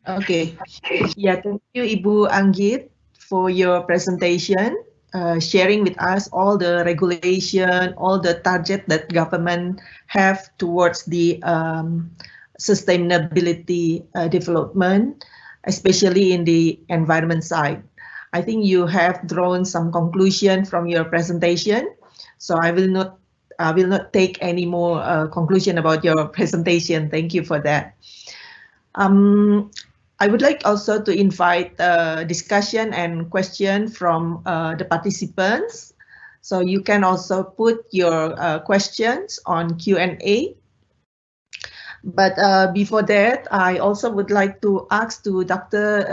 Okay. Yeah, thank you, Ibu Anggi, for your presentation, sharing with us all the regulation, all the target that government have towards the sustainability development, especially in the environment side. I think you have drawn some conclusion from your presentation, so I will not take any more conclusion about your presentation. Thank you for that. Um, I would like also to invite discussion and question from the participants. So you can also put your questions on Q&A. But before that, I also would like to ask to Dr.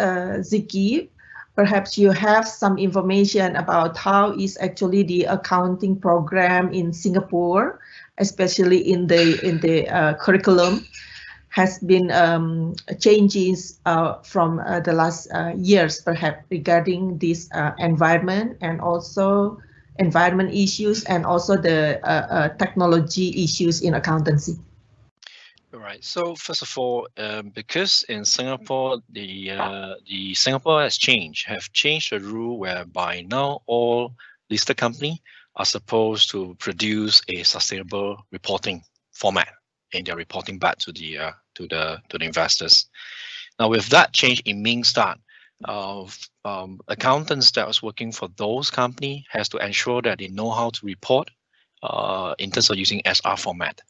Ziki, perhaps you have some information about how is actually the accounting program in Singapore, especially in the curriculum has been changes from the last years, perhaps regarding this environment and also environment issues and also the technology issues in accountancy. All right. So first of all, because in Singapore, the Singapore have changed the rule whereby now all listed company are supposed to produce a sustainable reporting format, and they're reporting back to the investors. Now, with that change, it means that accountants that was working for those company has to ensure that they know how to report in terms of using SR format.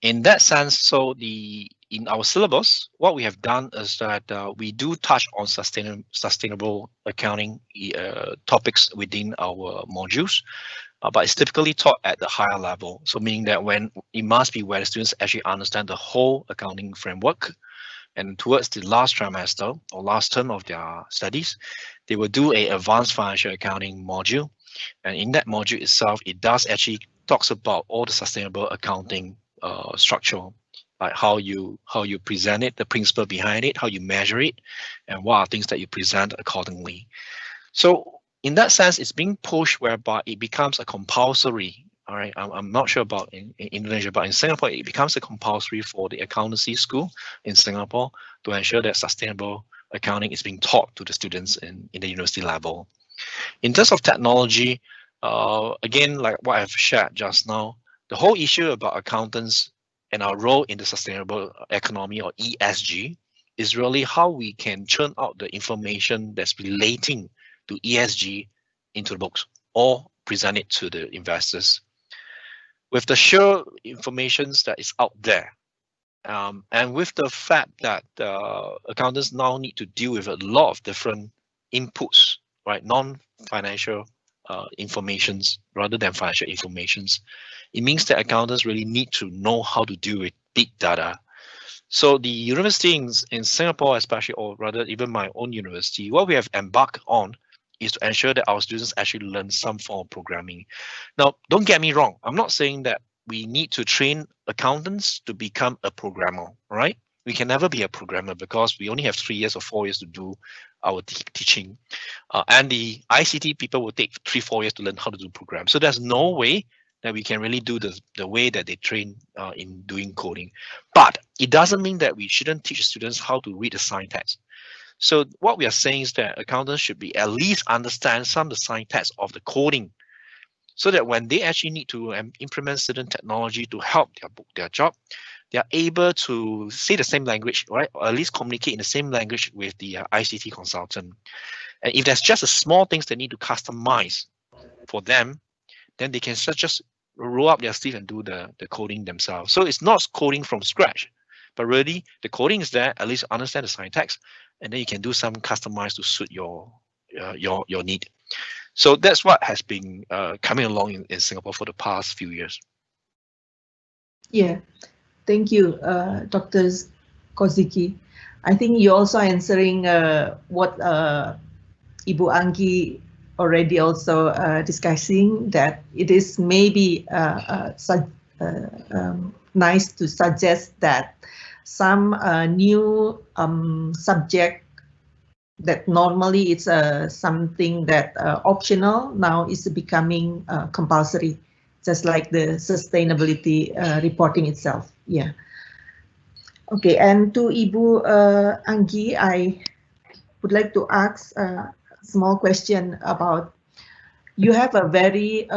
In that sense, so in our syllabus, what we have done is that we do touch on sustainable accounting topics within our modules, but it's typically taught at the higher level. So meaning that when it must be where the students actually understand the whole accounting framework, and towards the last trimester or last term of their studies, they will do a advanced financial accounting module, and in that module itself, it does actually talks about all the sustainable accounting structure, like how you present it, the principle behind it, how you measure it, and what are things that you present accordingly. So in that sense, it's being pushed whereby it becomes a compulsory. All right, I'm not sure about in Indonesia, but in Singapore, it becomes a compulsory for the accountancy school in Singapore to ensure that sustainable accounting is being taught to the students in the university level. In terms of technology, again, like what I've shared just now, the whole issue about accountants and our role in the sustainable economy, or ESG, is really how we can churn out the information that's relating to ESG into the books or present it to the investors. With the sheer information that is out there, and with the fact that accountants now need to deal with a lot of different inputs, right, non-financial informations rather than financial informations, it means that accountants really need to know how to deal with big data. So the university in Singapore, especially, or rather even my own university, what we have embarked on is to ensure that our students actually learn some form of programming. Now, don't get me wrong. I'm not saying that we need to train accountants to become a programmer, right? We can never be a programmer because we only have 3 years or 4 years to do our teaching. And the ICT people will take 3-4 years to learn how to do programs. So there's no way that we can really do the way that they train in doing coding. But it doesn't mean that we shouldn't teach students how to read the syntax. So what we are saying is that accountants should be at least understand some of the syntax of the coding, so that when they actually need to implement certain technology to help their job, they are able to say the same language, right? Or at least communicate in the same language with the ICT consultant. And if there's just a small things they need to customize for them, then they can just roll up their sleeve and do the coding themselves. So it's not coding from scratch, but really the coding is there, at least understand the syntax, and then you can do some customize to suit your need. So that's what has been coming along in Singapore for the past few years. Yeah, thank you, Dr. Koziki. I think you're also answering what Ibu Anggi already also discussing, that it is maybe nice to suggest that some new subject that normally it's something that optional now is becoming compulsory, just like the sustainability reporting itself. Yeah. Okay, and to Ibu Anggi, I would like to ask a small question about, you have a very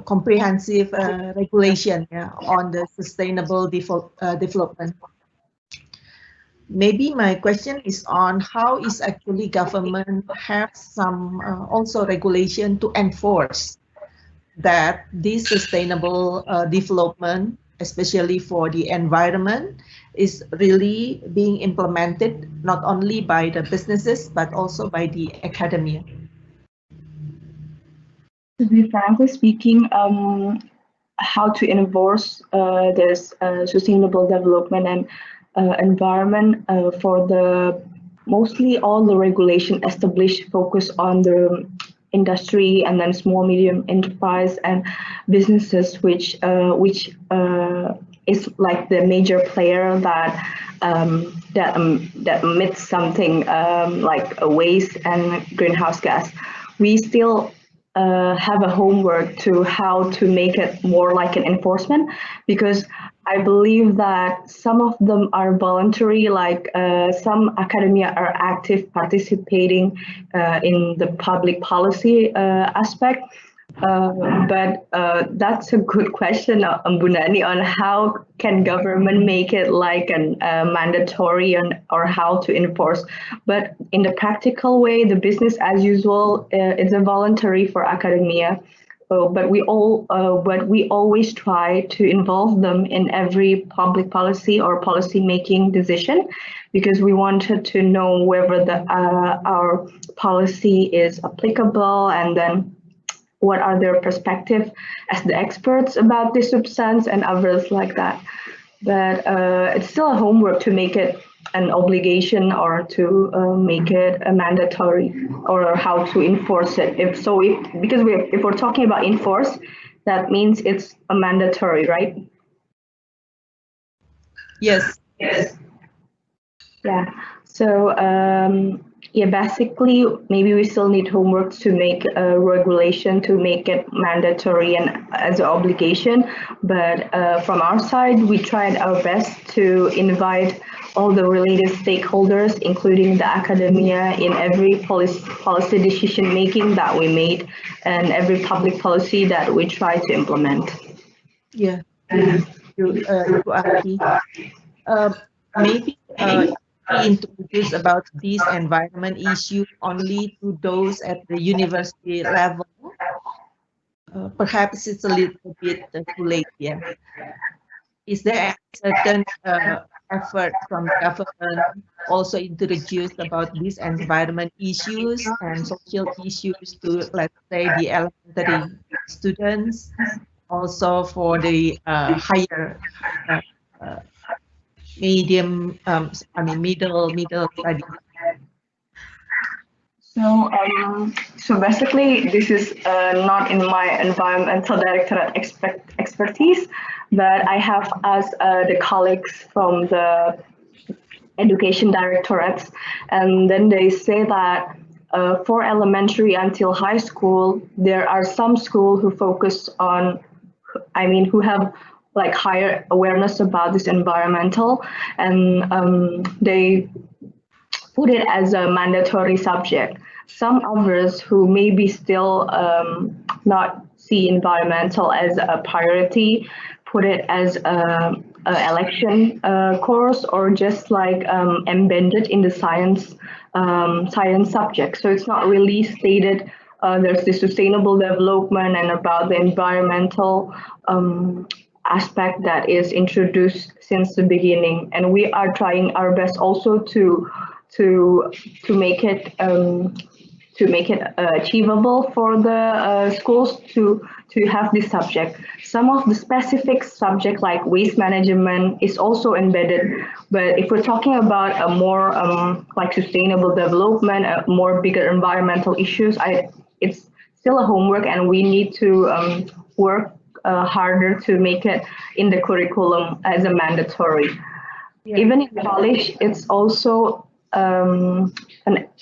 comprehensive regulation, yeah, on the sustainable development. Maybe my question is on how is actually government have some also regulation to enforce that this sustainable development, especially for the environment, is really being implemented not only by the businesses but also by the academia. To be frankly speaking, how to enforce this sustainable development and environment for the mostly all the regulation established focus on the industry and then small medium enterprise and businesses which is like the major player that emits something like a waste and greenhouse gas. We still have a homework to how to make it more like an enforcement, because I believe that some of them are voluntary, like some academia are active participating in the public policy aspect. But that's a good question, Bu Nanny, on how can government make it like an mandatory or how to enforce. But in the practical way, the business as usual is a voluntary for academia. But we always try to involve them in every public policy or policy making decision, because we wanted to know whether our policy is applicable, and then what are their perspective as the experts about this substance and others like that. But it's still a homework to make it an obligation or to make it a mandatory, or how to enforce it. If we're talking about enforce, that means it's a mandatory, right? Yes. Yes. Yeah. So yeah, basically, maybe we still need homework to make a regulation to make it mandatory and as an obligation. But from our side, we tried our best to invite all the related stakeholders, including the academia, in every policy decision making that we made and every public policy that we try to implement. Yeah. You, Anggi. Maybe introduce about this environment issue only to those at the university level. Perhaps it's a little bit too late. Yeah. Is there a certain effort from government also introduce about these environment issues and social issues to, let's say, the elementary students, also for the higher middle study? So basically, this is not in my environmental directorate expertise, but I have asked the colleagues from the education directorates, and then they say that for elementary until high school, there are some schools who focus on, who have like higher awareness about this environmental, and they put it as a mandatory subject. Some others who maybe still not see environmental as a priority, put it as a election course, or just like embedded in the science subject. So it's not really stated. There's the sustainable development and about the environmental aspect that is introduced since the beginning, and we are trying our best also to make it achievable for the schools to have this subject. Some of the specific subject like waste management is also embedded, but if we're talking about a more like sustainable development, a more bigger environmental issues, it's still a homework, and we need to work harder to make it in the curriculum as a mandatory. Yeah. Even in college, it's also and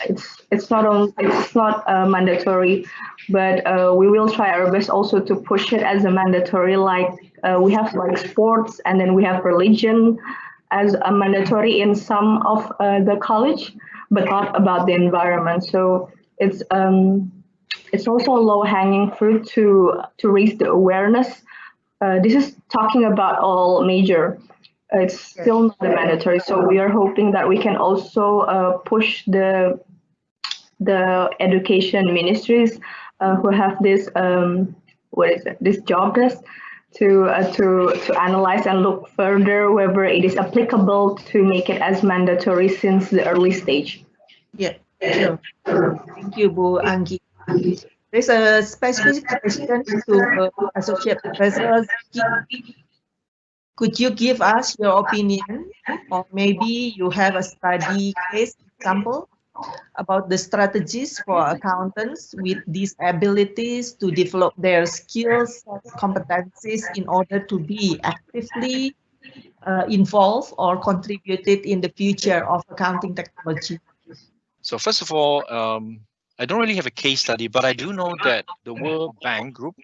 it's not mandatory, but we will try our best also to push it as a mandatory. Like we have like sports, and then we have religion, as a mandatory in some of the college, but not about the environment. So it's also a low-hanging fruit to raise the awareness. This is talking about all major. It's still not mandatory, so we are hoping that we can also push the education ministries who have this this job desk to analyze and look further whether it is applicable to make it as mandatory since the early stage. Yeah, sure. Thank you, Bu Anggi. There's a specific question to Associate Professor Zeki. Could you give us your opinion, or maybe you have a study case example about the strategies for accountants with these abilities to develop their skills, competencies in order to be actively involved or contributed in the future of accounting technology? So first of all, I don't really have a case study, but I do know that the World Bank Group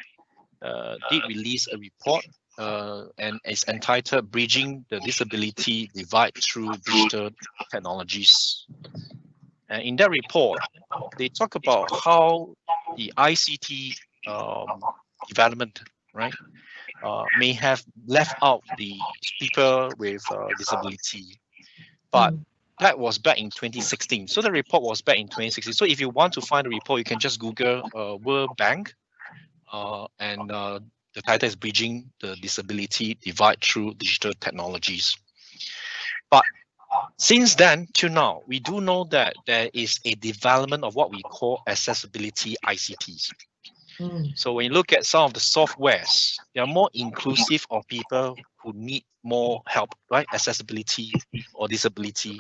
did release a report and it's entitled Bridging the Disability Divide Through Digital Technologies. And in that report, they talk about how the ICT development, right, may have left out the people with disability. But that was back in 2016. So the report was back in 2016. So if you want to find the report, you can just Google World Bank and the title is Bridging the Disability Divide Through Digital Technologies. But since then till now, we do know that there is a development of what we call accessibility ICTs. So when you look at some of the softwares, they are more inclusive of people who need more help, right? Accessibility or disability.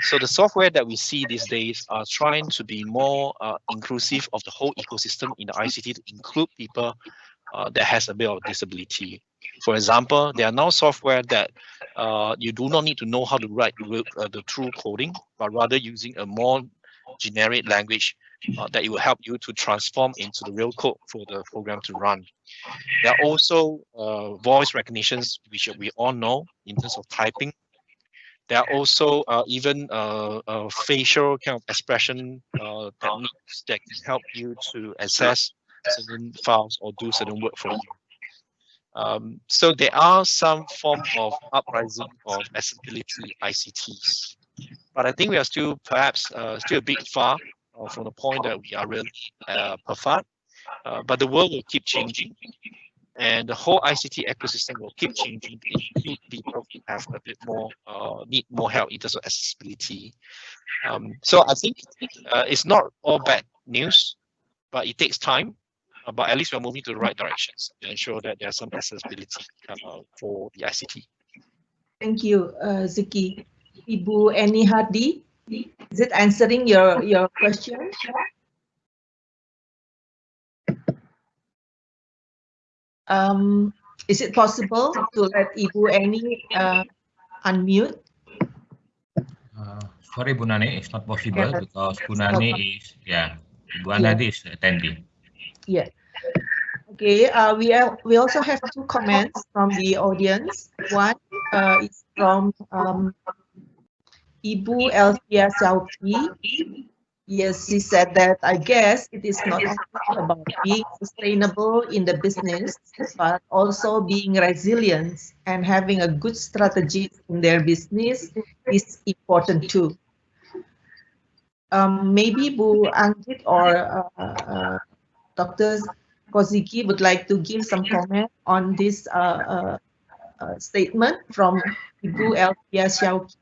So the software that we see these days are trying to be more inclusive of the whole ecosystem in the ICT to include people that has a bit of disability. For example, there are now software that you do not need to know how to write the true coding, but rather using a more generic language that it will help you to transform into the real code for the program to run. There are also voice recognitions, which we all know in terms of typing. There are also even facial kind of expression techniques that can help you to access certain files or do certain work for you. So there are some form of uprising of accessibility ICTs, but I think we are still perhaps still a bit far from the point that we are really perfect. But the world will keep changing, and the whole ICT ecosystem will keep changing to include people who have a bit more need more help in terms of accessibility. So I think it's not all bad news, but it takes time. But at least we're moving to the right directions to ensure that there's some accessibility for the ICT. Thank you, Zeki. Ibu Eni Hardi, is it answering your question? Is it possible to let Ibu Eni unmute? Sorry, Bu Nanny, it's not possible because Bu Nanny is, Bu Nanny is attending. Yeah. Okay. We also have two comments from the audience. One is from Ibu Elvia Sauki. Yes, she said that I guess it is not only about being sustainable in the business, but also being resilient and having a good strategy in their business is important too. Maybe Bu Anggi or Dr. Koziki would like to give some comment on this statement from Ibu Elvia Sauki.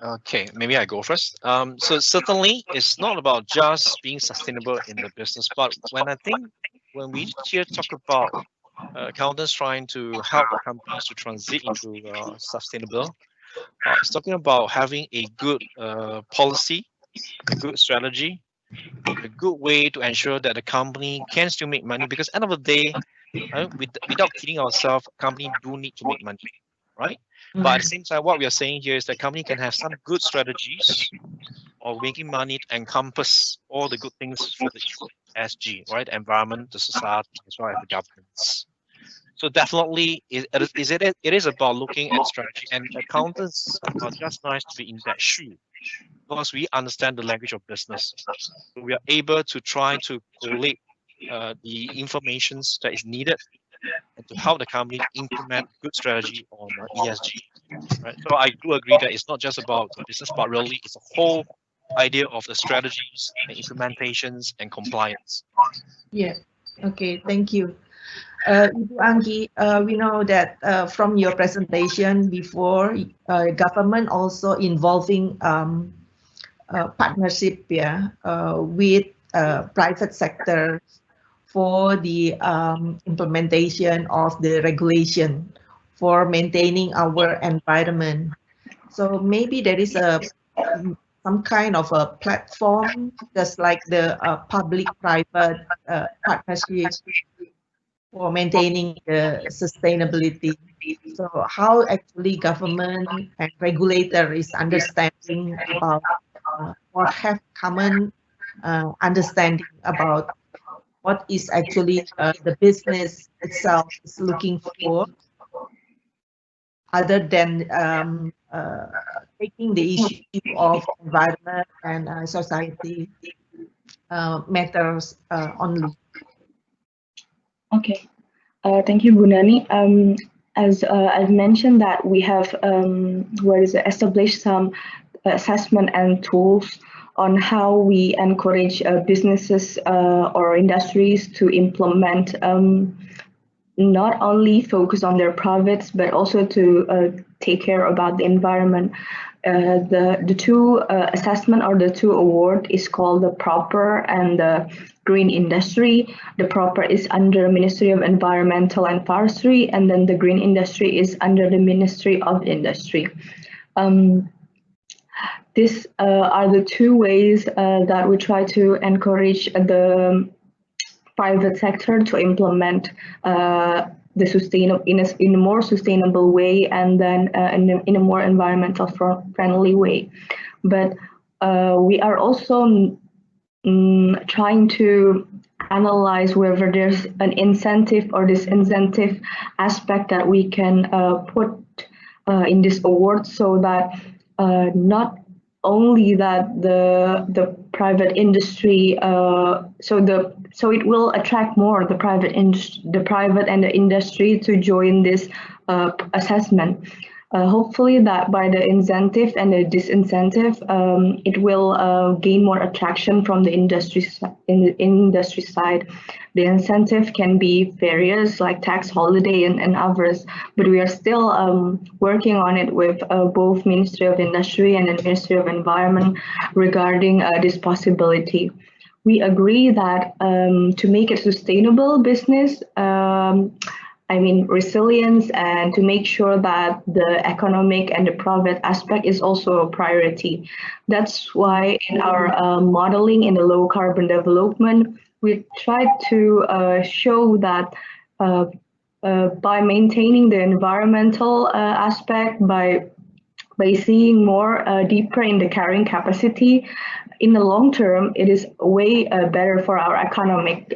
Okay, maybe I go first. So certainly it's not about just being sustainable in the business, but when we here talk about accountants trying to help companies to transit into sustainable, it's talking about having a good policy, a good strategy, a good way to ensure that the company can still make money, because end of the day, without kidding ourselves, company do need to make money, right? But at the same time, what we are saying here is that company can have some good strategies of making money to encompass all the good things for the SG, right? The environment, the society, as well as the governance. So definitely, it is about looking at strategy, and accountants are just nice to be in that shoe because we understand the language of business. So we are able to try to collate the information that is needed and to help the company implement good strategy on ESG. Right. So I do agree that it's not just about the business, but really it's a whole idea of the strategies and implementations and compliance. Yeah. Okay. Thank you. Ibu Anggi, we know that from your presentation before, government also involving partnership, with private sector for the implementation of the regulation for maintaining our environment. So maybe there is some kind of a platform, just like the public-private partnership for maintaining the sustainability. So how actually government and regulator is understanding about or have common understanding about what is actually the business itself is looking for, other than taking the issue of environment and society matters only. Okay, thank you, Bunani. As I've mentioned that we have established some assessment and tools on how we encourage businesses or industries to implement, not only focus on their profits, but also to take care about the environment. The two assessment or the two award is called the Proper and the Green Industry. The Proper is under Ministry of Environmental and Forestry, and then the Green Industry is under the Ministry of Industry. These are the two ways that we try to encourage the private sector to implement the sustainable in a more sustainable way, and then in a more environmental friendly way. But we are also trying to analyze whether there's an incentive or disincentive aspect that we can put in this award, so that not only that the private industry, so it will attract more the private and the industry to join this assessment. Hopefully that by the incentive and the disincentive, it will gain more attraction from the industry side. The incentive can be various, like tax holiday and others, but we are still working on it with both Ministry of Industry and the Ministry of Environment regarding this possibility. We agree that to make it sustainable business, resilience, and to make sure that the economic and the profit aspect is also a priority. That's why in our modeling in the low carbon development, we tried to show that by maintaining the environmental aspect, by seeing more deeper in the carrying capacity, in the long term, it is way better for our economic.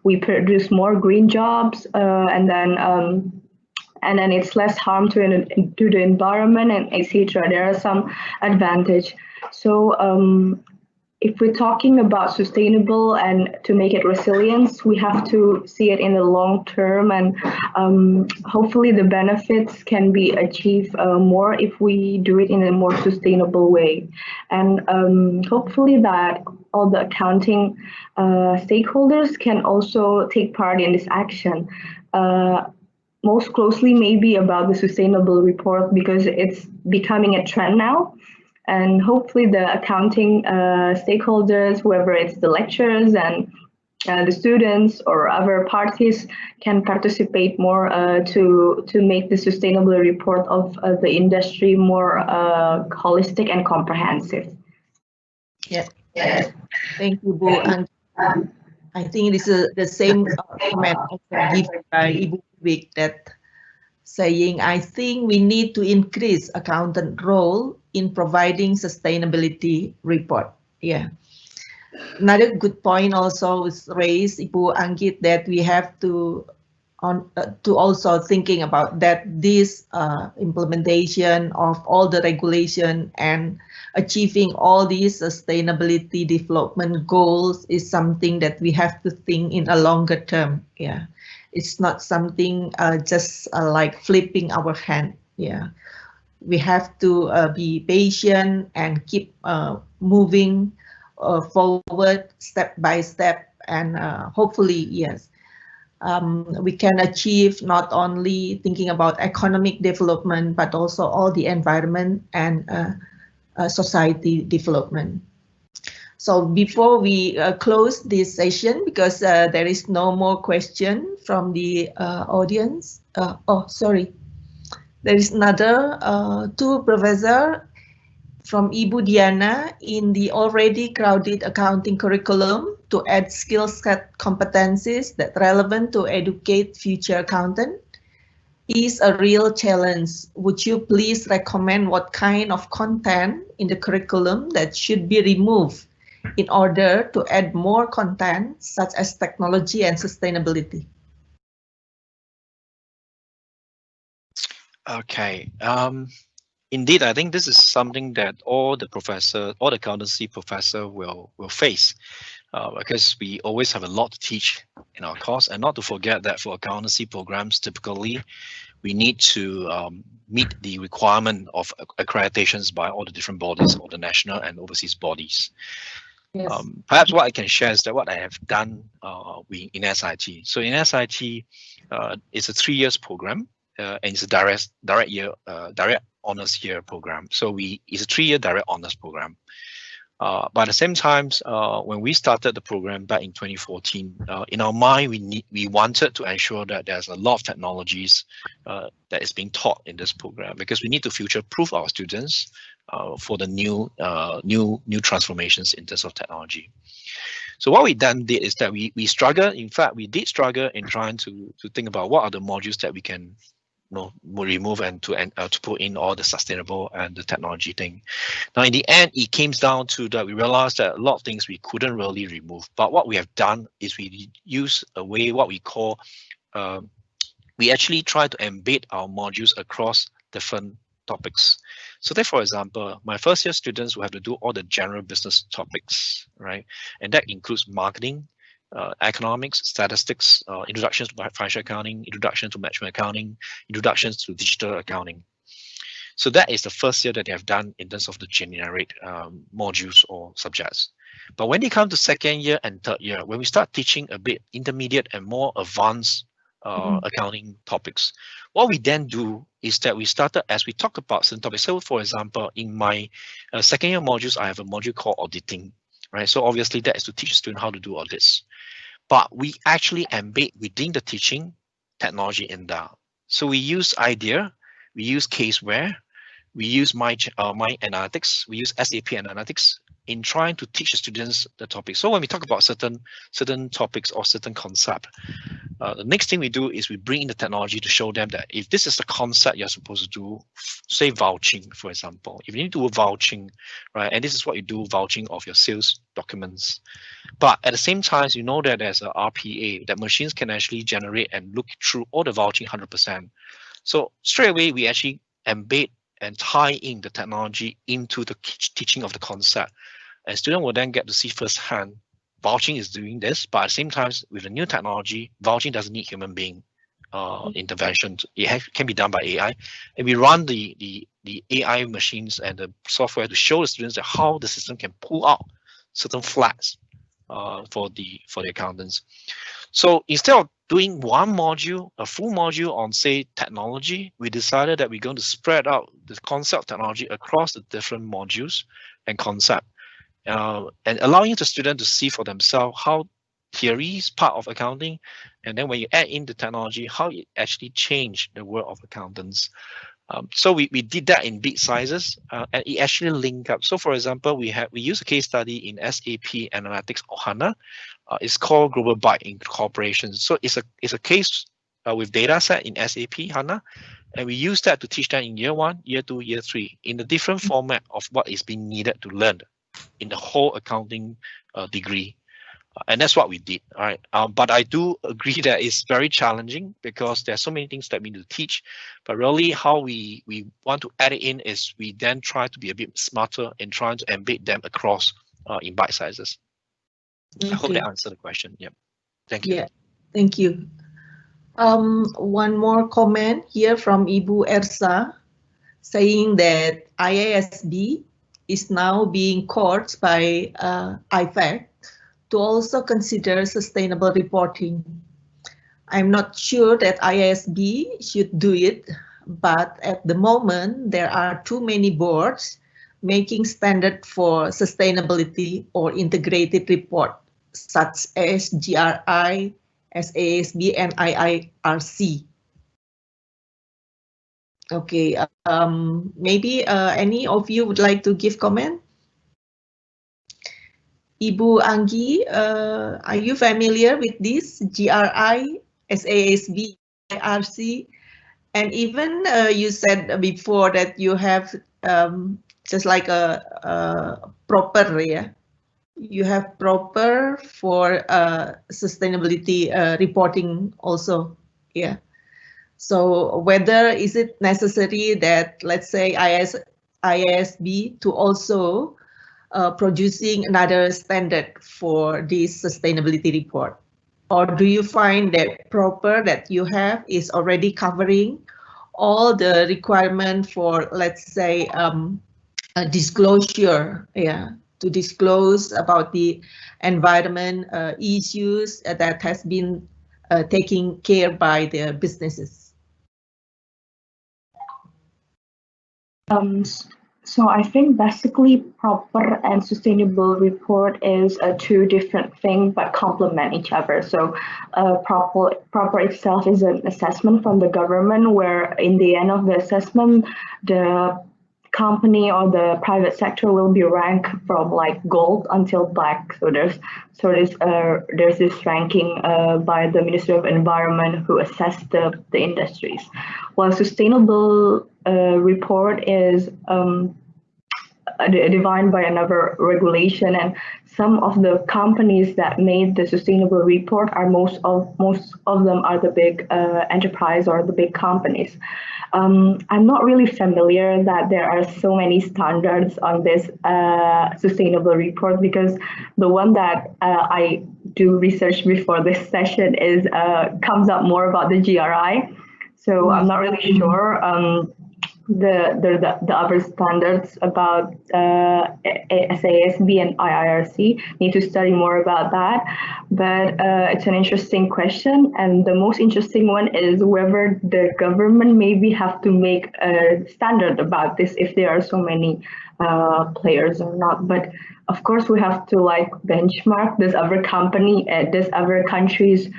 We produce more green jobs, and then it's less harm to the environment, and etc. There are some advantage. So if we're talking about sustainable and to make it resilient, we have to see it in the long term, and hopefully the benefits can be achieved more if we do it in a more sustainable way. And hopefully that all the accounting stakeholders can also take part in this action. Most closely maybe about the sustainable report, because it's becoming a trend now. And hopefully the accounting stakeholders, whoever it's the lecturers and the students or other parties, can participate more to make the sustainable report of the industry more holistic and comprehensive. Yeah. Thank you, Bu. And I think this is the same comment given by Ibu Wik, that saying, I think we need to increase accountant role in providing sustainability report. Yeah. Another good point also was raised, Ibu Anggi, that we have to to also thinking about that this implementation of all the regulation and achieving all these sustainability development goals is something that we have to think in a longer term. Yeah, it's not something just like flipping our hand. Yeah, we have to be patient and keep moving forward step by step, and hopefully, yes, we can achieve not only thinking about economic development, but also all the environment and society development. So before we close this session, because there is no more question from the audience. Oh, sorry. There is another two professor from Ibu Diana in the already crowded accounting curriculum to add skill set competencies that relevant to educate future accountant is a real challenge. Would you please recommend what kind of content in the curriculum that should be removed in order to add more content such as technology and sustainability? Okay. Indeed, I think this is something that all the accountancy professor will face, because we always have a lot to teach in our course, and not to forget that for accountancy programs, typically we need to meet the requirement of accreditations by all the different bodies, all the national and overseas bodies. Yes. Perhaps what I can share is that what I have done in SIT. So in SIT, it's a 3 years program, and it's a direct honors year program. So it's a 3 year direct honors program. But at the same time, when we started the program back in 2014, in our mind, we wanted to ensure that there's a lot of technologies that is being taught in this program, because we need to future-proof our students for the new transformations in terms of technology. So what we then did is that we struggled. In fact, we did struggle in trying to think about what are the modules that we can remove and to put in all the sustainable and the technology thing. Now, in the end, it came down to that we realized that a lot of things we couldn't really remove. But what we have done is we use a way what we call we actually try to embed our modules across different topics. So that, for example, my first year students will have to do all the general business topics, right? And that includes marketing, economics, statistics, introductions to financial accounting, introduction to management accounting, introductions to digital accounting. So that is the first year that they have done in terms of the generic modules or subjects. But when they come to second year and third year, when we start teaching a bit intermediate and more advanced accounting topics, what we then do is that we started, as we talk about certain topics. So for example, in my second year modules, I have a module called auditing, right? So obviously that is to teach a student how to do audits. But we actually embed within the teaching technology in that. So we use IDEA, we use Caseware, we use my analytics, we use SAP analytics in trying to teach the students the topic. So when we talk about certain topics or certain concept, the next thing we do is we bring in the technology to show them that if this is the concept you're supposed to do, say vouching, for example, if you need to do vouching, right, and this is what you do, vouching of your sales documents. But at the same time, you know that there's a RPA, that machines can actually generate and look through all the vouching 100%. So straight away, we actually embed and tie in the technology into the teaching of the concept. And students will then get to see firsthand, vouching is doing this, but at the same time, with the new technology, vouching doesn't need human being intervention. It can be done by AI. And we run the AI machines and the software to show the students that how the system can pull out certain flags for the accountants. So instead of doing one module, a full module on, say, technology, we decided that we're going to spread out the concept technology across the different modules and concept, and allowing the student to see for themselves how theory is part of accounting, and then when you add in the technology, how it actually changed the world of accountants. So we did that in big sizes, and it actually linked up. So for example, we use a case study in SAP Analytics or HANA. It's called Global Byte Incorporation. So it's a case with data set in SAP HANA, and we use that to teach them in year 1, year 2, year 3 in the different format of what is being needed to learn in the whole accounting degree. And that's what we did. All right. But I do agree that it's very challenging because there's so many things that we need to teach. But really, how we want to add it in is we then try to be a bit smarter in trying to embed them across in bite sizes. I hope that answered the question. Yep. Thank you. Yeah, thank you. One more comment here from Ibu Ersa saying that IASB is now being courted by IFAC to also consider sustainable reporting. I'm not sure that IASB should do it, but at the moment there are too many boards making standard for sustainability or integrated report, such as GRI, SASB, and IIRC. Okay, maybe any of you would like to give comment? Ibu Anggi, are you familiar with this GRI, SASB, IIRC? And even you said before that you have just like a proper, yeah? You have proper for sustainability reporting also, yeah. So whether is it necessary that, let's say, IASB to also producing another standard for this sustainability report? Or do you find that proper that you have is already covering all the requirement for, let's say, a disclosure, yeah, to disclose about the environment issues that has been taken care by the businesses? So I think basically proper and sustainable report is two different things but complement each other. So proper itself is an assessment from the government where in the end of the assessment, the company or the private sector will be ranked from like gold until black. So there's this ranking by the Ministry of Environment who assess the industries. While sustainable report is defined by another regulation, and some of the companies that made the sustainable report are most of them are the big enterprise or the big companies. I'm not really familiar that there are so many standards on this sustainable report, because the one that I do research before this session is comes up more about the GRI. So I'm not really sure the other standards about SASB and IIRC. Need to study more about that, but it's an interesting question, and the most interesting one is whether the government maybe have to make a standard about this if there are so many players or not. But of course we have to like benchmark this other company at this other countries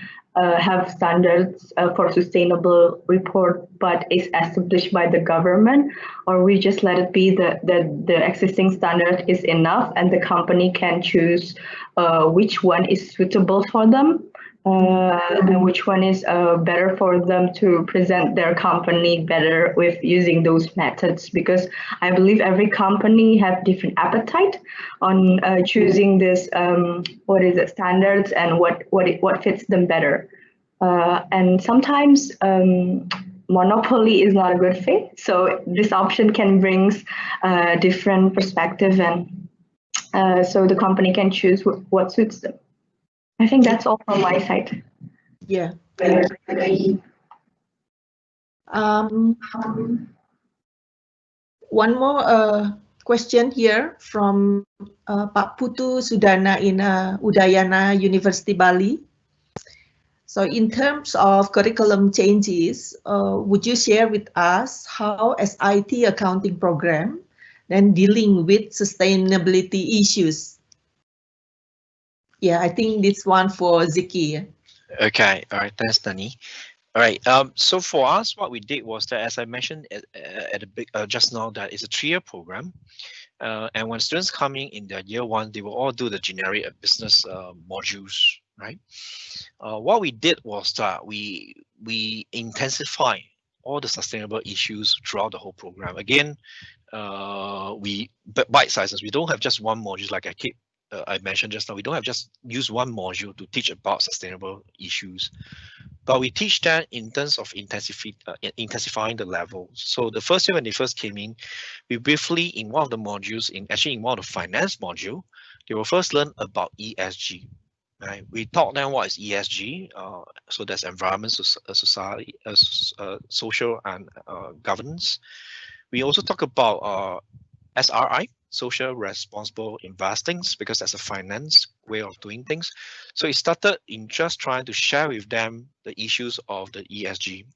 have standards for sustainable report, but is established by the government, or we just let it be that the existing standard is enough and the company can choose which one is suitable for them and which one is better for them to present their company better with using those methods. Because I believe every company have different appetite on choosing this standards and what fits them better. And sometimes monopoly is not a good thing. So this option can bring different perspective, and so the company can choose what suits them. I think that's all from my side. Yeah. One more question here from Pak Putu Sudana in Udayana University Bali. So in terms of curriculum changes, would you share with us how SIT accounting program then dealing with sustainability issues? Yeah, I think this one for Ziki. Okay, all right, thanks, Nanny. All right, so for us, what we did was that, as I mentioned just now, that it's a 3-year program. And when students coming in their year 1, they will all do the generic business modules, right? What we did was that we intensify all the sustainable issues throughout the whole program. Again, we bite sizes. We don't have just one module, like I keep I mentioned just now, we don't have just use one module to teach about sustainable issues, but we teach that in terms of intensifying the level. So the first year when they first came in, we briefly in one of the modules, in one of the finance module, they will first learn about ESG. Right? We taught them what is ESG. So that's environment, society, social and governance. We also talk about SRI, social responsible investing, because that's a finance way of doing things. So it started in just trying to share with them the issues of the ESG.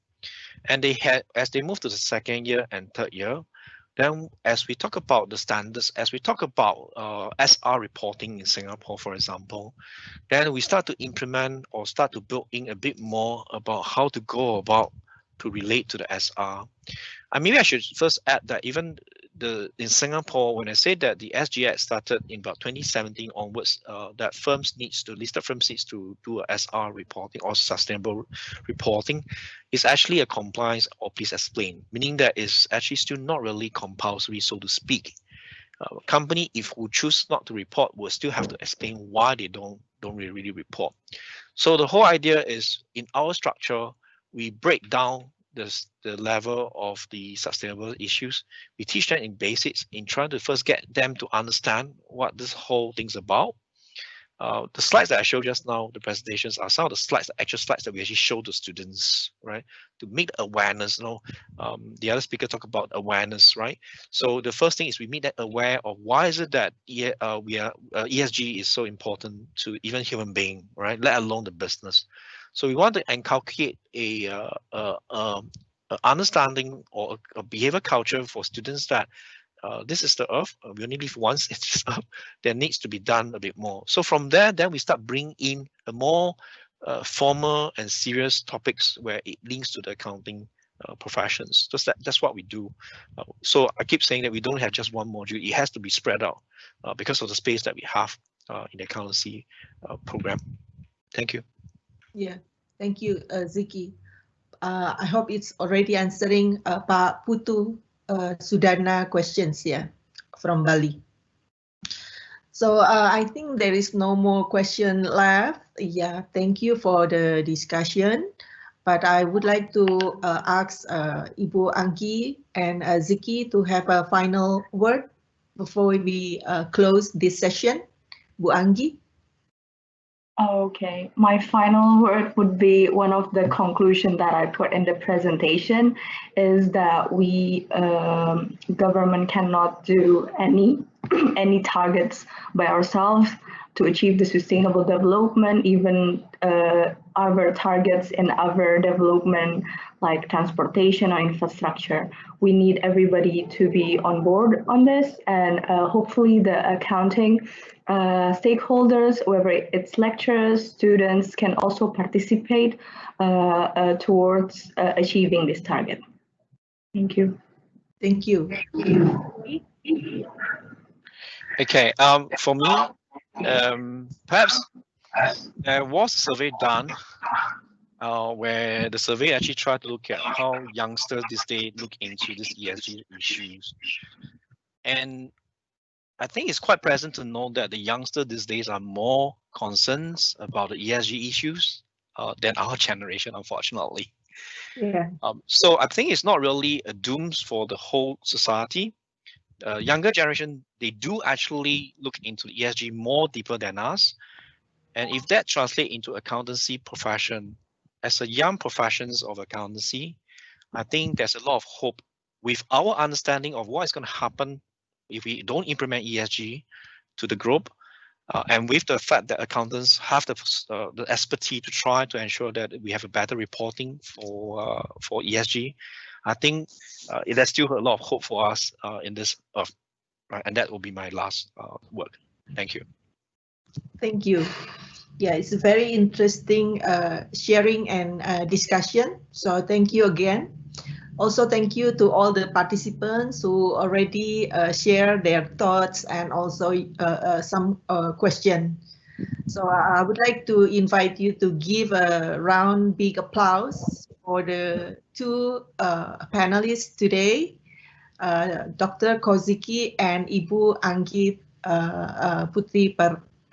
And they had, as they moved to the second year and third year, then as we talk about the standards, as we talk about SR reporting in Singapore, for example, then we start to implement or start to build in a bit more about how to go about to relate to the SR. Maybe I should first add that even in Singapore, when I say that the SG Act started in about 2017 onwards, that listed firms needs to do a SR reporting or sustainable reporting, is actually a compliance or please explain, meaning that it's actually still not really compulsory, so to speak. Company, if who choose not to report, will still have to explain why they don't really report. So the whole idea is in our structure, we break down the level of the sustainable issues. We teach them in basics in trying to first get them to understand what this whole thing's about. The slides that I showed just now, the presentations, are some of the actual slides that we actually show to students, right? To make awareness, the other speaker talk about awareness, right? So the first thing is we make them aware of why is it that ESG is so important to even human being, right? Let alone the business. So we want to inculcate a understanding or a behavior culture for students that this is the earth, we only live once, it's Earth, there needs to be done a bit more. So from there, then we start bringing in a more formal and serious topics where it links to the accounting professions. That's what we do. So I keep saying that we don't have just one module, it has to be spread out because of the space that we have in the accountancy program. Thank you. Yeah, thank you, Ziki. I hope it's already answering Pak Putu Sudana questions here from Bali. So I think there is no more question left. Yeah, thank you for the discussion. But I would like to ask Ibu Anggi and Ziki to have a final word before we close this session. Bu Anggi. Okay, my final word would be one of the conclusions that I put in the presentation is that we government cannot do any targets by ourselves to achieve the sustainable development, even other targets in other development like transportation or infrastructure. We need everybody to be on board on this, and hopefully the accounting stakeholders, whether it's lecturers, students, can also participate towards achieving this target. Thank you. Thank you. Okay, for me, perhaps there was a survey done where the survey actually tried to look at how youngsters these days look into these ESG issues. And I think it's quite pleasant to know that the youngsters these days are more concerned about the ESG issues than our generation, unfortunately. Yeah. So I think it's not really a doom for the whole society. Younger generation, they do actually look into the ESG more deeper than us. And if that translates into accountancy profession, as a young professions of accountancy, I think there's a lot of hope with our understanding of what is going to happen if we don't implement ESG to the group, and with the fact that accountants have the expertise to try to ensure that we have a better reporting for ESG, I think there's still a lot of hope for us in this earth, right? And that will be my last word. Thank you. Thank you. Yeah, it's a very interesting sharing and discussion. So thank you again. Also, thank you to all the participants who already share their thoughts and also some question. So I would like to invite you to give a round big applause for the two panelists today, Dr. Koziki and Ibu Anggi Putri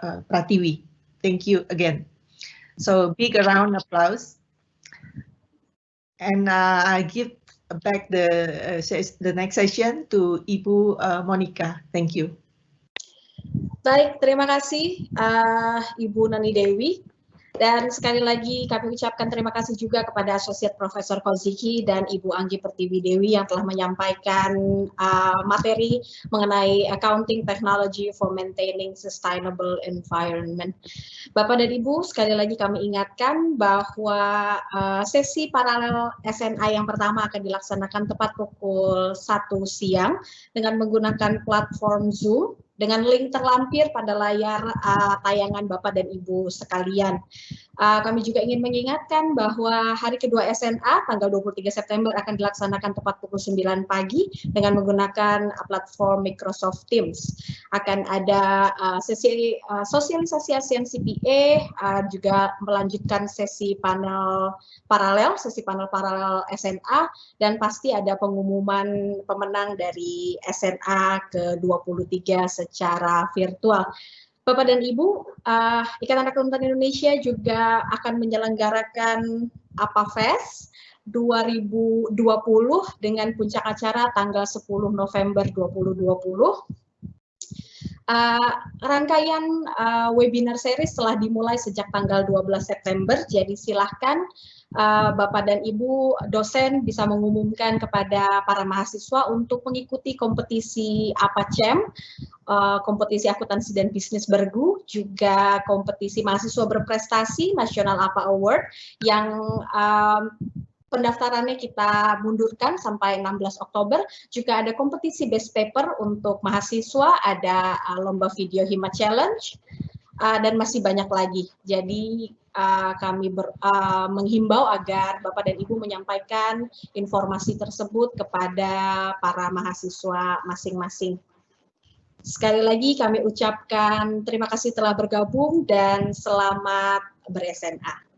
Pertiwi. Thank you again. So big round of applause. And I give back the next session to Ibu Monica. Thank you. Baik, terima kasih Ibu Nanny Dewi. Dan sekali lagi kami ucapkan terima kasih juga kepada Associate Profesor Koziki dan Ibu Anggi Pertiwi Dewi yang telah menyampaikan materi mengenai Accounting Technology for Maintaining Sustainable Environment. Bapak dan Ibu, sekali lagi kami ingatkan bahwa sesi paralel SNA yang pertama akan dilaksanakan tepat pukul 1 siang dengan menggunakan platform Zoom dengan link terlampir pada layar tayangan Bapak dan Ibu sekalian. Kami juga ingin mengingatkan bahwa hari kedua SNA tanggal 23 September akan dilaksanakan tepat pukul 9 pagi dengan menggunakan platform Microsoft Teams. Akan ada sesi sosialisasi ASEAN CPA, juga melanjutkan sesi panel paralel SNA, dan pasti ada pengumuman pemenang dari SNA ke-23 secara virtual. Bapak dan Ibu, Ikatan Akuntan Indonesia juga akan menyelenggarakan APAFest 2020 dengan puncak acara tanggal 10 November 2020. Rangkaian webinar series telah dimulai sejak tanggal 12 September, jadi silahkan Bapak dan Ibu dosen bisa mengumumkan kepada para mahasiswa untuk mengikuti kompetisi APACEM, kompetisi akuntansi dan bisnis bergu, juga kompetisi mahasiswa berprestasi Nasional APA Award yang pendaftarannya kita mundurkan sampai 16 Oktober. Juga ada kompetisi best paper untuk mahasiswa, ada lomba video Hima Challenge, dan masih banyak lagi. Jadi kami menghimbau agar Bapak dan Ibu menyampaikan informasi tersebut kepada para mahasiswa masing-masing. Sekali lagi kami ucapkan terima kasih telah bergabung dan selamat ber-SNA.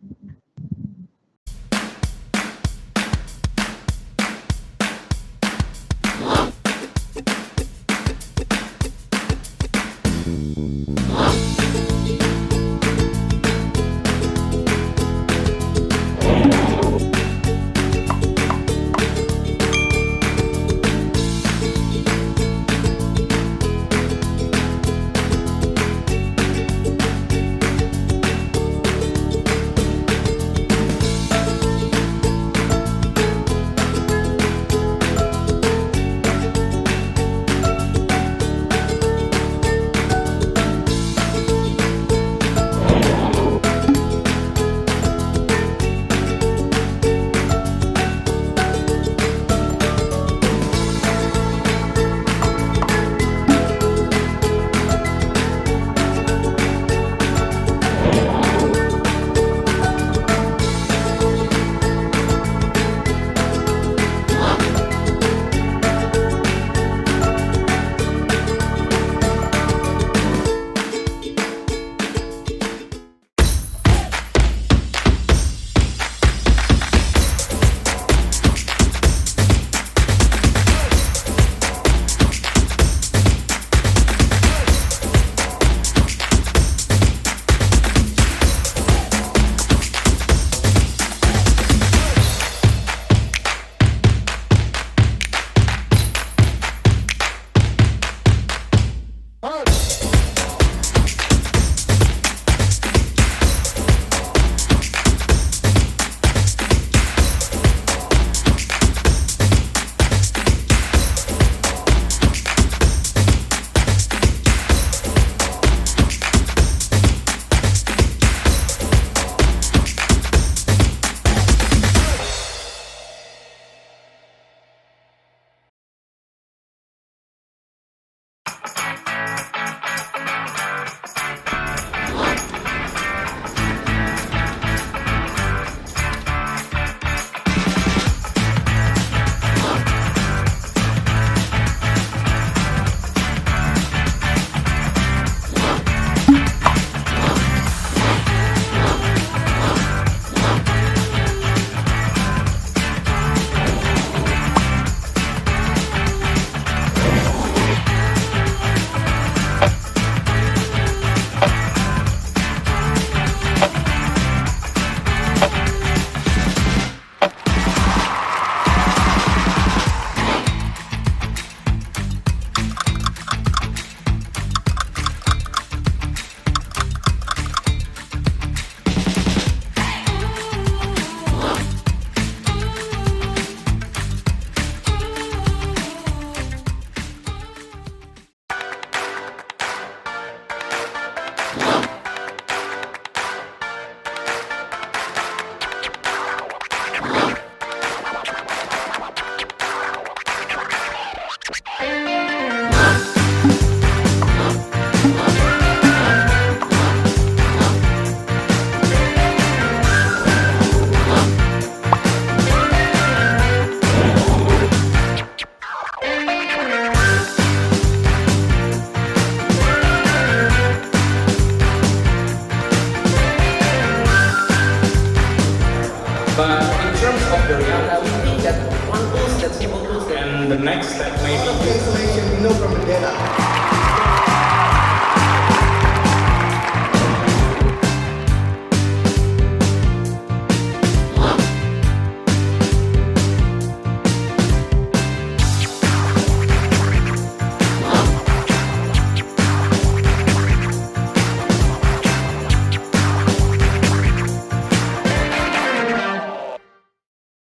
We think that one tool, that simple tools, and the next step maybe information we know from the data.